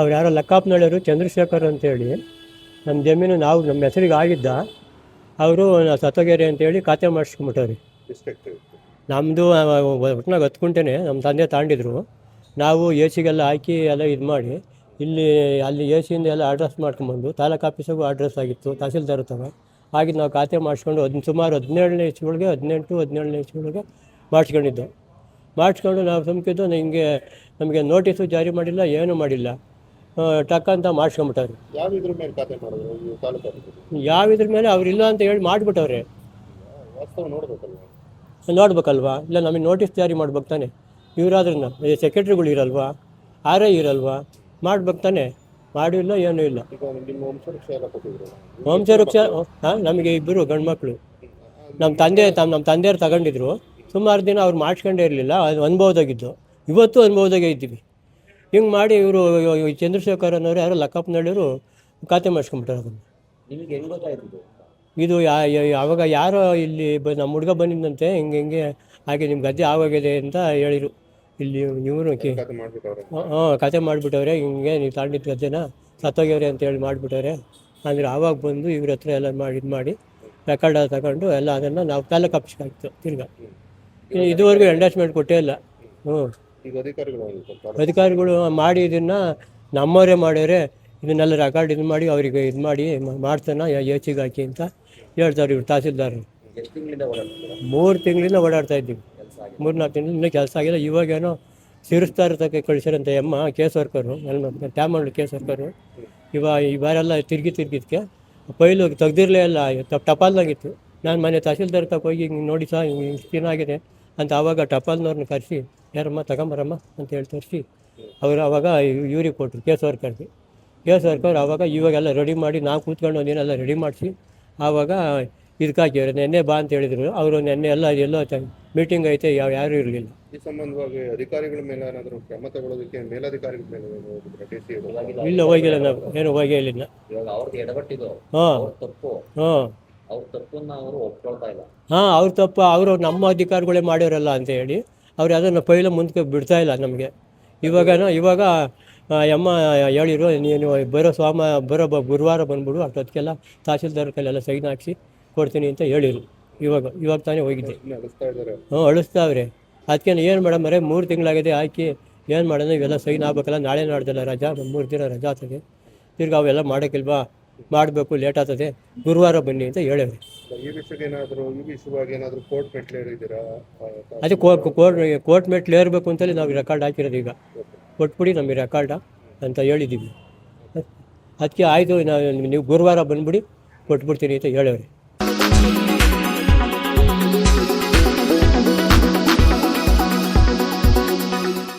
ಅವ್ರು ಯಾರೋ ಲೆಕ್ಕಪ್ಪನಳ್ಳಿಯವರು ಚಂದ್ರಶೇಖರ್ ಅಂತೇಳಿ ನಮ್ಮ ಜಮೀನು ನಮ್ಮ ಹೆಸರಿಗೆ ಆಗಿದ್ದ, ಅವರು ಸತ್ತೋಗ್ಯಾರೆ ಅಂತೇಳಿ ಖಾತೆ ಮಾಡಿಸ್ಕೊಂಬಿಟ್ಟವ್ರಿ. ನಮ್ಮದು ಒಟ್ಟಿನಾಗ 10 ಗುಂಟೆನೇ ನಮ್ಮ ತಂದೆ ತಗೊಂಡಿದ್ರು. ನಾವು ಎ ಸಿಗೆಲ್ಲ ಹಾಕಿ ಎಲ್ಲ ಇದು ಮಾಡಿ ಅಲ್ಲಿ ಎ ಸಿಯಿಂದ ಎಲ್ಲ ಅಡ್ರೆಸ್ ಮಾಡ್ಕೊಂಬಂದು ತಾಲೂಕು ಆಫೀಸಿಗೂ ಅಡ್ರೆಸ್ ಆಗಿತ್ತು, ತಹಸೀಲ್ದಾರ್ ತಗ ಆಗಿದ್ದು ನಾವು ಖಾತೆ ಮಾಡಿಸ್ಕೊಂಡು ಸುಮಾರು 17ನೇ ಇಸ್ವಿಗಳಿಗೆ 17ನೇ ಇಸ್ವಿಗಳಿಗೆ ಮಾಡಿಸ್ಕೊಂಡಿದ್ದು. ಮಾಡಿಸ್ಕೊಂಡು ನಾವು ಸುಮ್ಕಿದ್ದು ನಮಗೆ ನೋಟಿಸು ಜಾರಿ ಮಾಡಿಲ್ಲ, ಏನೂ ಮಾಡಿಲ್ಲ, ಟಕ್ ಅಂತ ಮಾಡಿಸ್ಕೊಂಬಿಟ್ಟವ್ರು. ಯಾವಿದ್ರ ಮೇಲೆ ಅವ್ರಿಲ್ಲ ಅಂತ ಹೇಳಿ ಮಾಡಿಬಿಟ್ಟವ್ರೆ. ನೋಡ್ಬೇಕಲ್ವಾ? ಇಲ್ಲ ನಮಗೆ ನೋಟಿಸ್ ಜಾರಿ ಮಾಡ್ಬೇಕು ತಾನೆ. ಇವರಾದ್ರೂ ಸೆಕ್ರೆಟ್ರಿಗಳು ಇರಲ್ವಾ, ಆರ್ ಐ ಇರಲ್ವಾ, ಮಾಡ್ಬೇಕು ತಾನೆ. ಮಾಡಿಲ್ಲ, ಏನೂ ಇಲ್ಲ. ವಂಶವೃಕ್ಷ ನಮಗೆ ಇಬ್ಬರು ಗಂಡು ಮಕ್ಕಳು. ನಮ್ಮ ತಂದೆಯವ್ರು ತಗೊಂಡಿದ್ರು. ಸುಮಾರು ದಿನ ಅವ್ರು ಮಾಡಿಸ್ಕೊಂಡೇ ಇರಲಿಲ್ಲ, ಅದು ಅನುಭವದಾಗಿದ್ದು. ಇವತ್ತು ಅನುಭವದಾಗೆ ಇದ್ದೀವಿ. ಹಿಂಗೆ ಮಾಡಿ ಇವರು ಚಂದ್ರಶೇಖರ್ ಅನ್ನೋರು ಯಾರೋ ಲೆಕ್ಕಪ್ಪನಳ್ಳಿಯವರು ಖಾತೆ ಮಾಡಿಸ್ಕೊಂಬಿಟ್ಟಾರೆ ಅದನ್ನು. ನಿಮಗೆ ಹೆಂಗೆ ಗೊತ್ತಾಯ್ತು ಇದು ಆವಾಗ ಯಾರೋ ಇಲ್ಲಿ ನಮ್ಮ ಹುಡುಗ ಬಂದಿದ್ದಂತೆ, ಹಿಂಗೆ ಹಾಗೆ ನಿಮ್ಮ ಗದ್ದೆ ಆಗೋಗಿದೆ ಅಂತ ಹೇಳಿರು. ಇಲ್ಲಿ ಇವರು ಖಾತೆ ಮಾಡಿಬಿಟ್ಟವ್ರೆ, ಹಿಂಗೆ ನೀವು ತಗೊಂಡಿದ್ದು ಗದ್ದೆನ ಸತ್ತೋಗ್ಯವ್ರೆ ಅಂತೇಳಿ ಮಾಡಿಬಿಟ್ಟವ್ರೆ ಅಂದರೆ ಆವಾಗ ಬಂದು ಇವ್ರ ಹತ್ರ ಎಲ್ಲ ಮಾಡಿ ರೆಕಾರ್ಡ್ ತಗೊಂಡು ಎಲ್ಲ ಅದನ್ನು ನಾವು ತಾಲೂಕು ಆಫೀಸ್ಗೆ ಹಾಕ್ತು. ತಿರ್ಗಾ ಇದುವರೆಗೂ ಎಂಡರ್ಸ್ಮೆಂಟ್ ಕೊಟ್ಟೇ ಇಲ್ಲ. ಅಧಿಕಾರಿಗಳು ಮಾಡಿ ಇದನ್ನು ನಮ್ಮವರೇ ಮಾಡ್ಯವ್ರೆ, ಇದನ್ನೆಲ್ಲ ರೆಕಾರ್ಡ್ ಇದು ಮಾಡಿ ಅವರಿಗೆ ಇದು ಮಾಡಿ ಮಾಡ್ತಾನೆ ಎ ಸಿಗೆ ಹಾಕಿ ಅಂತ ಹೇಳ್ತಾರೆ ಇವ್ರು ತಹಸೀಲ್ದಾರರು. 3 ತಿಂಗಳಿಂದ ಓಡಾಡ್ತಾ ಇದ್ದೀವಿ. 3-4 ತಿಂಗಳು ಇನ್ನೂ ಕೆಲಸ ಆಗಿಲ್ಲ. ಇವಾಗೇನೋ ಸಿರಿಸ್ತಾರ ತಕ್ಕ ಕಳಿಸಿರಂತೆ ಕೇಸ್ ವರ್ಕರು, ಟ್ಯಾಮಂಡ್ ಕೇಸ್ ವರ್ಕರು. ಇವರೆಲ್ಲ ತಿರ್ಗಿದ್ಕೆ ಪೈಲು ತೆಗ್ದಿರಲೇ ಇಲ್ಲ, ಟಪಾಲ್ನಾಗಿತ್ತು. ನಾನು ಮನೆ ತಹಸೀಲ್ದಾರ್ ತಕ್ಕ ಹೋಗಿ ಹಿಂಗೆ ನೋಡಿ ಸಹ ಇಷ್ಟು ದಿನ ಆಗಿದೆ ಅಂತ ಆವಾಗ ಟಪಾಲ್ನವ್ರನ್ನ ಕರೆಸಿ ಯಾರಮ್ಮ ತಗೊಂಬರಮ್ಮ ಅಂತ ಹೇಳಿ ತರಿಸಿ ಅವರು ಆವಾಗ ಇವ್ರಿಗೆ ಕೊಟ್ಟರು ಕೇಸ್ ವರ್ಕರ್. ಇವಾಗೆಲ್ಲ ರೆಡಿ ಮಾಡಿ ನಾವು ಕೂತ್ಕೊಂಡು ಒಂದಿನೆಲ್ಲ ರೆಡಿ ಮಾಡಿಸಿ ಆವಾಗ ಇದಕ್ಕೆ ಹಾಕಿವ್ರೆ. ನೆನ್ನೆ ಬಾ ಅಂತ ಹೇಳಿದರು ಅವರು. ನೆನ್ನೆ ಎಲ್ಲೋ ಮೀಟಿಂಗ್ ಐತೆ, ಯಾರೂ ಇರಲಿಲ್ಲ. ಈ ಸಂಬಂಧವಾಗಿ ಅಧಿಕಾರಿಗಳ ಮೇಲೆ ಏನಾದರೂ ಕ್ರಮ ತಗೊಳ್ಳೋದಕ್ಕೆ ಮೇಲಧಿಕಾರಿಗಳ ಮೇಲೆ ಇಲ್ಲ, ಹೋಗಿಲ್ಲ, ನಾವು ಏನು ಹೋಗೇ ಇಲ್ಲ. ಅವ್ರ ತಪ್ಪು ಅವರು ನಮ್ಮ ಅಧಿಕಾರಿಗಳೇ ಮಾಡ್ಯವರಲ್ಲ ಅಂತ ಹೇಳಿ ಅವ್ರು ಅದನ್ನು ಪೈಲ ಮುಂದಕ್ಕೆ ಬಿಡ್ತಾ ಇಲ್ಲ ನಮಗೆ. ಇವಾಗ ಹೇಳಿರು, ನೀನು ಬರೋ ಗುರುವಾರ ಬಂದ್ಬಿಡು, ಅಷ್ಟೊತ್ತಿಗೆಲ್ಲ ತಹಸೀಲ್ದಾರ್ ಕೈಲೆಲ್ಲ ಸೈನ್ ಹಾಕಿಸಿ ಕೊಡ್ತೀನಿ ಅಂತ ಹೇಳಿರು. ಇವಾಗ ತಾನೇ ಹೋಗಿದ್ದೆ. ಅಳಿಸ್ತಾವ್ರೆ. ಅದಕ್ಕೆ ಏನು ಮೇಡಮ್ 3 ತಿಂಗಳಾಗಿದೆ ಹಾಕಿ, ಏನು ಮಾಡೋಣ, ಇವೆಲ್ಲ ಸೈನ್ ಆಗ್ಬೇಕಲ್ಲ. ನಾಳೆ ನಾಡ್ದಲ್ಲ ರಜಾ, 3 ದಿನ ರಜಾ ಆಗ್ತದೆ. ತಿರ್ಗಿ ಅವೆಲ್ಲ ಮಾಡೋಕ್ಕಿಲ್ವಾ, ಮಾಡಬೇಕು, ಲೇಟ್ ಆಗ್ತದೆ, ಗುರುವಾರ ಬನ್ನಿ ಅಂತ ಹೇಳವ್ರಿ. ಅದೇ ಕೋರ್ಟ್ ಮೆಟ್ಲು ಏರಬೇಕು ಅಂತಲೇ ನಾವು ರೆಕಾರ್ಡ್ ಹಾಕಿರೋದು. ಈಗ ಕೊಟ್ಬಿಡಿ ನಮಗೆ ರೆಕಾರ್ಡ ಅಂತ ಹೇಳಿದ್ದೀವಿ. ಅದಕ್ಕೆ ಆಯಿತು, ನೀವು ಗುರುವಾರ ಬಂದುಬಿಡಿ, ಕೊಟ್ಬಿಡ್ತೀನಿ ಅಂತ ಹೇಳವ್ರಿ.